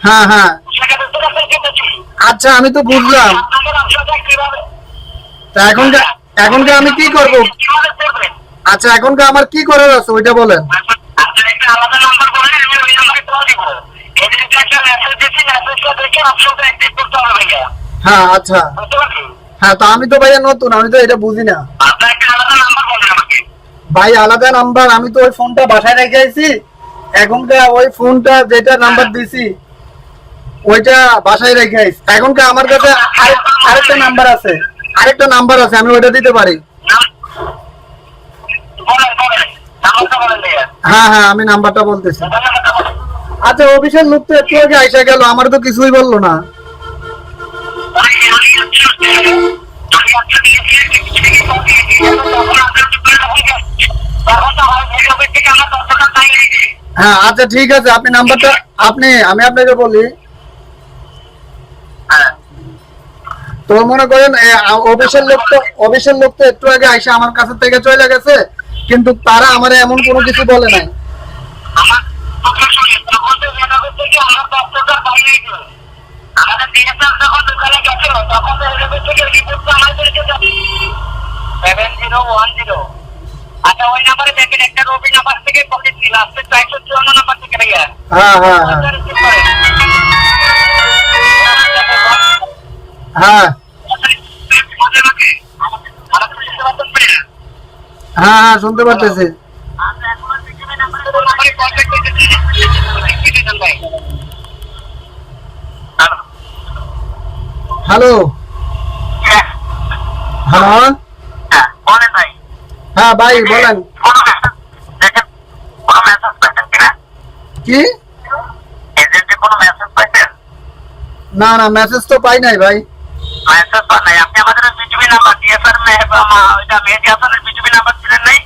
হ্যাঁ হ্যাঁ আচ্ছা আমি তো বুঝলাম। তা এখনকার আমি কি করব? আচ্ছা এখনকার আমার কি করার আছে ওইটা বলেন। হ্যাঁ আচ্ছা হ্যাঁ, তা আমি তো ভাইয়া নতুন, আমি তো এটা বুঝি না ভাই। আলাদা নাম্বার, আমি তো ওই ফোনটা বাসায় রেখে আইছি। এখনকার ওই ফোনটা যেটা নাম্বার দিছি ওইটা বাসায় রেখে আইছি। এখনকার আমার কাছে আরেকটা নাম্বার আছে, আমি ওইটা দিতে পারি। হ্যাঁ হ্যাঁ আমি নাম্বারটা বলতেছি। আচ্ছা অফিসের লোক তো একটু আগে আইসা গেল, আমার তো কিছুই বললো না। হ্যাঁ আচ্ছা ঠিক আছে, আপনি নাম্বারটা আমি আপনাকে বলি। তো মনে করেন অফিসের লোক তো একটু আগে আইসা আমার কাছে থেকে চলে গেছে, কিন্তু তারা আমার এমন কোনো কিছু বলে নাই। আচ্ছা ওই নাম্বারে দেখেন, একটা রবি নাম্বার থেকে পকেছি, লাস্টে 454 নাম্বার থেকে ভাইয়া। হ্যাঁ হ্যাঁ হ্যাঁ হ্যাঁ হ্যাঁ শুনতে পারতেছি। হ্যালো হ্যালো হ্যাঁ ভাই বলেন। কি? না না মেসেজ তো পাই নাই ভাই। আপনি আমাদের বিজুবি নাম্বার ডিএসআর ওইটা মেহেদি হাসানের বিজুবি নাম্বার ছিলেন নাই?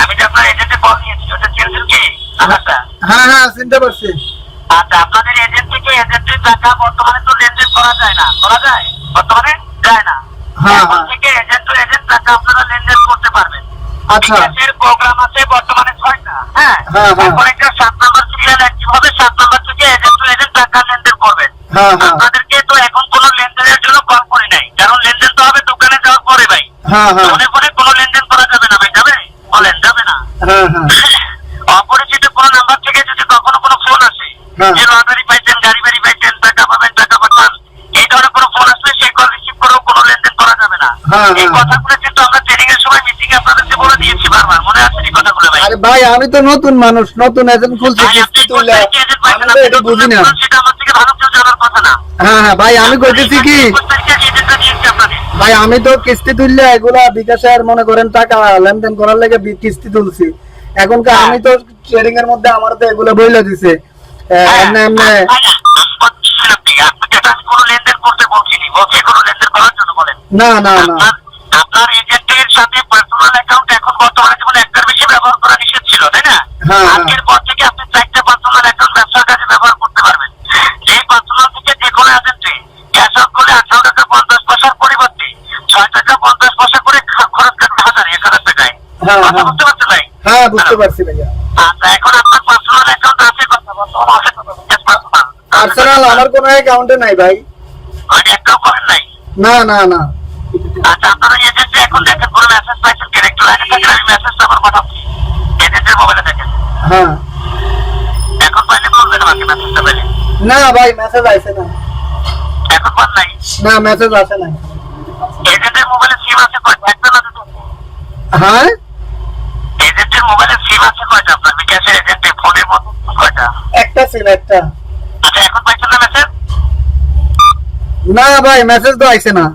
আমি যে আপনার এজেন্টে কল নিয়েছি ওটা চিনছেন কি? হ্যাঁ হ্যাঁ চিনতে পারছি। আচ্ছা আপনাদের এজেন্ট থেকে এজেন্টের টাকা বর্তমানে তো লেনদেন করা যায় না, করা যায়? বর্তমানে যায় না। হ্যাঁ এখন হ্যাঁ থেকে এজেন্ট টু এজেন্ট টাকা আপনারা লেনদেন করতে পারবেন। আচ্ছা বিকাশের প্রোগ্রাম আছে বর্তমানে 6টা। হ্যাঁ হ্যাঁ হ্যাঁ এখন একটা 7 নাম্বার সিরিয়াল অ্যাক্টিভ হবে, 7 নাম্বার থেকে এজেন্ট টু এজেন্ট টাকা লেনদেন করবেন। হ্যাঁ হ্যাঁ আপনাদেরকে তো এখন কোনো লেনদেনের জন্য কল করি নাই, কারণ লেনদেন তো হবে দোকানে যাওয়ার পরে ভাই। হ্যাঁ হ্যাঁ মনে করে কোনো লেনদেন করা যাবে না ভাই, যাবে? বলেন যাবে না? হ্যাঁ হ্যাঁ অপরিচিত কোনো নাম্বার থেকে যদি কখনো কোনো ফোন আসে যে লটারি পাইছেন, গাড়ি বাড়ি পাইছেন, টাকা পাবেন, টাকা পাঠান, এই ধরনের কোনো ফোন আসলে সেই কল রিসিভ করেও কোনো লেনদেন করা যাবে না। এই কথাগুলো কিন্তু আমরা ট্রেনিং এর সময় মিটিং এ আপনাদেরকে বলে দিয়েছি বারবার, মনে আছে এই কথাগুলো ভাই? আরে ভাই আমি তো নতুন মানুষ, নতুন এজেন্ট খুলছি, কিস্তি তুললে আমি তো এটা বুঝি না। সেটা আমার থেকে ভালো কেউ জানার কথা না। হ্যাঁ হ্যাঁ ভাই আমি কইতেছি কি ভাই, আমি তো কিস্তি তুললে এগুলা বিকাশে আর মনে করেন টাকা লেনদেন করার লাগে কিস্তি তুলছি। এখনকার আমি তো ট্রেডিং এর মধ্যে আমার তো এগুলো বইলা দিছে এমনি এমনি। না না না আপনার এজেন্টের সাথে পার্সোনাল অ্যাকাউন্ট এখন বর্তমানে যেমন একটার বেশি ব্যবহার করা নিষেধ ছিল, তাই না? আজকের পর থেকে আপনি 4টা পার্সোনাল অ্যাকাউন্ট ব্যবসার কাজে ব্যবহার করতে পারবেন। যে পার্সোনাল থেকে যে কোনো এজেন্টে ক্যাশ আউট করলে 18 টাকা 50 পয়সার পরিবর্তে 6 টাকা 50 পয়সা করে খরচ কাটতে 1000 টাকায়। কথা বুঝতে পারছেন ভাই? হ্যাঁ বুঝতে পারছি ভাইয়া। আচ্ছা এখন আপনার পার্সোনাল অ্যাকাউন্ট আছে কথা বর্তমানে পার্সোনাল আমার কোনো অ্যাকাউন্টে নাই ভাই। মানে একটাও করেন নাই? না না না। আচ্ছা আপনারা এজেন্টে এখন দেখেন কোনো মেসেজ পাইছেন কি? একটু লাইনে থাকেন, আমি মেসেজটা আবার পাঠাচ্ছি এজেন্টের মোবাইলে দেখেন। হ্যাঁ এখন পাইলে বলবেন আমাকে মেসেজটা পেলে। না ভাই মেসেজ আইছে না। এখন পান নাই? না মেসেজ আসে নাই। এজেন্টের মোবাইলে সিম আছে কয়টা? একটা না দুটো? হ্যাঁ এজেন্টের মোবাইলে সিম আছে কয়টা? আপনার বিকাশের এজেন্টে ফোনের মতো কয়টা? একটা ছিল একটা। আচ্ছা এখন পাইছেন না মেসেজ? না ভাই মেসেজ তো আইছে না।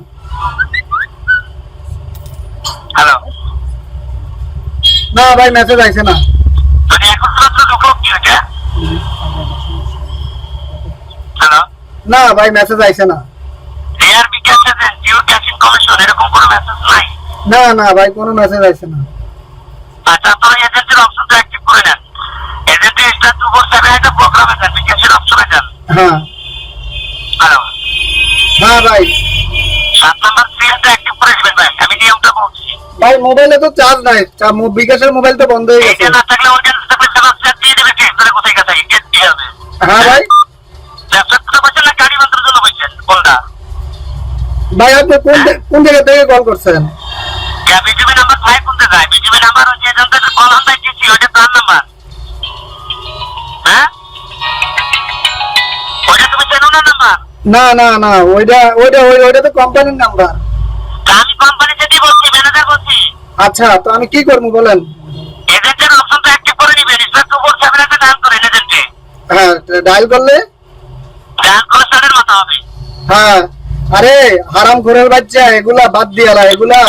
হ্যালো না ভাই মেসেজ আইছে না। মানে এখন মাত্র ঢুকলো কি ওটা? হ্যালো না ভাই মেসেজ আইছে না। এয়ার বিকাশের জিও ক্যাশিং কমিশন এরকম কোনো মেসেজ নাই? না না ভাই কোনো মেসেজ আইছে না। আচ্ছা আপনারা এজেন্টের অপশনটা অ্যাক্টিভ করে নেন। এজেন্টে স্টার 247 একটা প্রোগ্রামে যান, বিকাশের অপশনে যান। হ্যাঁ হ্যালো হ্যাঁ ভাই 7 নাম্বার সিরিয়ালটা অ্যাক্টিভ করে দিবেন ভাই, আমি নিয়মটা বলছি। ভাই মোবাইলে তো চার্জ নাই, বিকাশের মোবাইল তো বন্ধ হয়ে গেছে। এটা না থাকলে ওর কাছে থাকলে চার্জ দিয়ে দেবে কে? তোরা কোথায় গেছে? কে দিয়ে হবে? হ্যাঁ ভাই ব্যবসার জন্য বলছেন না গাড়ি বান্ধবের জন্য বলছেন কোনটা? ভাই আপনি কোন জায়গা থেকে কল করছেন? বিজিবি নাম্বার ভাই কোনটা যায়? বিজিবি নাম্বার ওই যে এজেন্টের কল আমরা দিচ্ছি ওইটা তার নাম্বার। হ্যাঁ ওইটা তুমি চেনো না নাম্বার? না না না, ওইটা তো কোম্পানির নাম্বার। আমি কোম্পানি থেকে বলছি, ম্যানেজার বলছি। আচ্ছা, তো আমি কি করবো বলেন? এজেন্টের অপশনটা অ্যাক্টিভ করে নিবেন, স্টার 247 একটা ডায়াল করেন এজেন্টে। হ্যাঁ, ডায়াল করলে ডায়াল করে স্টারের মাথা হবে। হ্যাঁ। আরে হারাম ঘোরের বাচ্চা, এগুলা বাদ দিয়ালা, এগুলা